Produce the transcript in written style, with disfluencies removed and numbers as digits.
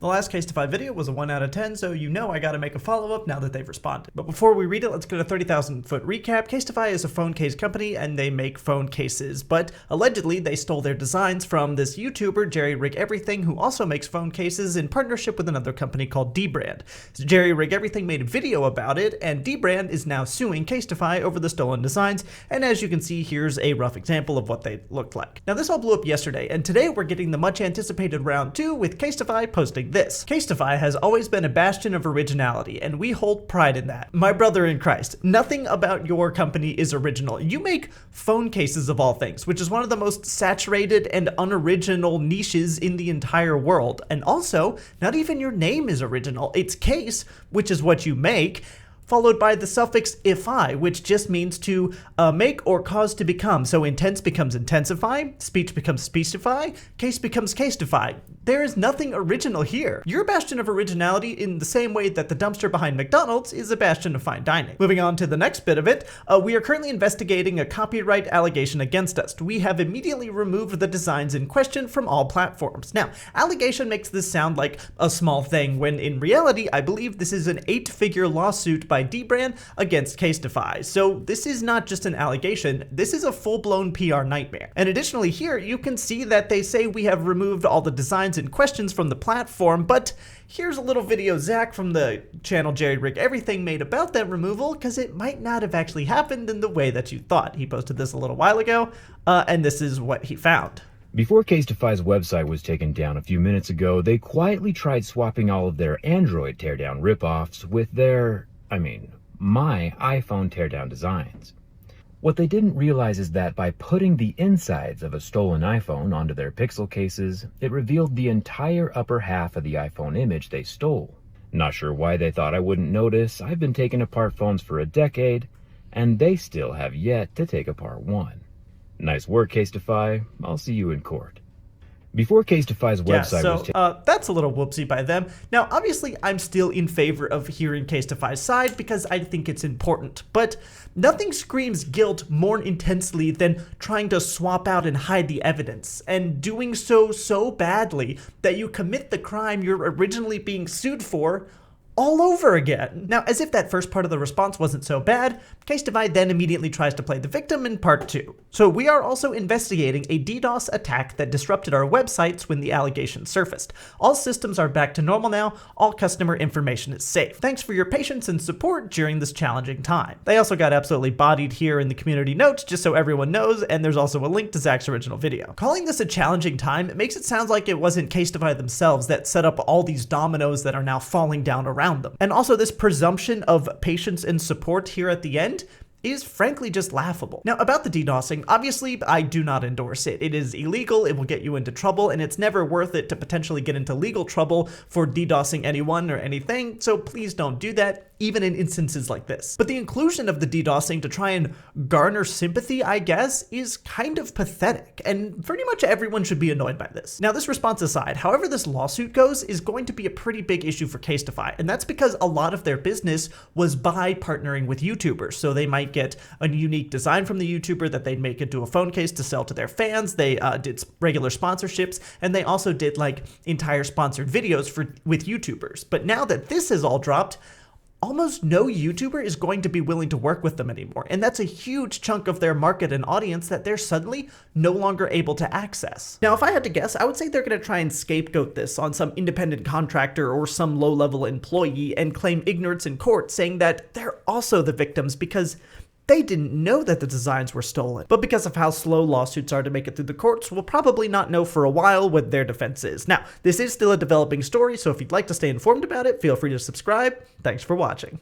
The last CASETiFY video was a 1 out of 10, so you know I gotta make a follow-up now that they've responded. But before we read it, let's get a 30,000 foot recap. CASETiFY is a phone case company and they make phone cases, but allegedly they stole their designs from this YouTuber, Jerry Rig Everything, who also makes phone cases in partnership with another company called dbrand. So Jerry Rig Everything made a video about it, and dbrand is now suing CASETiFY over the stolen designs, and as you can see, here's a rough example of what they looked like. Now this all blew up yesterday, and today we're getting the much anticipated round 2 with CASETiFY posting this. CASETiFY has always been a bastion of originality, and we hold pride in that. My brother in Christ, nothing about your company is original. You make phone cases of all things, which is one of the most saturated and unoriginal niches in the entire world. And also, not even your name is original. It's case, which is what you make, followed by the suffix -ify, which just means to make or cause to become. So intense becomes intensify, speech becomes speechify, case becomes casetify. There is nothing original here. You're a bastion of originality in the same way that the dumpster behind McDonald's is a bastion of fine dining. Moving on to the next bit of it, we are currently investigating a copyright allegation against us. We have immediately removed the designs in question from all platforms. Now, allegation makes this sound like a small thing, when in reality, I believe this is an 8-figure lawsuit by dbrand against CASETiFY. So this is not just an allegation, this is a full-blown PR nightmare. And additionally here, you can see that they say we have removed all the designs and questions from the platform, but here's a little video Zach from the channel Jerry Rig Everything made about that removal, because it might not have actually happened in the way that you thought. He posted this a little while ago, and this is what he found. Before CASETiFY's website was taken down a few minutes ago, they quietly tried swapping all of their Android teardown ripoffs with their, my iPhone teardown designs. What they didn't realize is that by putting the insides of a stolen iPhone onto their Pixel cases, it revealed the entire upper half of the iPhone image they stole. Not sure why they thought I wouldn't notice. I've been taking apart phones for a decade, and they still have yet to take apart one. Nice work, CASETiFY. I'll see you in court. Before CASETiFY's website was taken... that's a little whoopsie by them. Now, obviously, I'm still in favor of hearing CASETiFY's side because I think it's important, but nothing screams guilt more intensely than trying to swap out and hide the evidence, and doing so badly that you commit the crime you're originally being sued for all over again. Now, as if that first part of the response wasn't so bad, CASETiFY then immediately tries to play the victim in part 2. So we are also investigating a DDoS attack that disrupted our websites when the allegation surfaced. All systems are back to normal now, all customer information is safe. Thanks for your patience and support during this challenging time. They also got absolutely bodied here in the community notes, just so everyone knows, and there's also a link to Zach's original video. Calling this a challenging time, it makes it sound like it wasn't CASETiFY themselves that set up all these dominoes that are now falling down around them. And also this presumption of patience and support here at the end is frankly just laughable. Now, about the DDoSing, obviously I do not endorse it. It is illegal, it will get you into trouble, and it's never worth it to potentially get into legal trouble for DDoSing anyone or anything, so please don't do that, even in instances like this. But the inclusion of the DDoSing to try and garner sympathy, I guess, is kind of pathetic, and pretty much everyone should be annoyed by this. Now, this response aside, however this lawsuit goes is going to be a pretty big issue for CASETiFY, and that's because a lot of their business was by partnering with YouTubers, so they might get a unique design from the YouTuber that they'd make into a phone case to sell to their fans. They did regular sponsorships, and they also did like entire sponsored videos with YouTubers. But now that this has all dropped, almost no YouTuber is going to be willing to work with them anymore. And that's a huge chunk of their market and audience that they're suddenly no longer able to access. Now, if I had to guess, I would say they're going to try and scapegoat this on some independent contractor or some low-level employee and claim ignorance in court, saying that they're also the victims because they didn't know that the designs were stolen. But because of how slow lawsuits are to make it through the courts, we'll probably not know for a while what their defense is. Now, this is still a developing story, so if you'd like to stay informed about it, feel free to subscribe. Thanks for watching.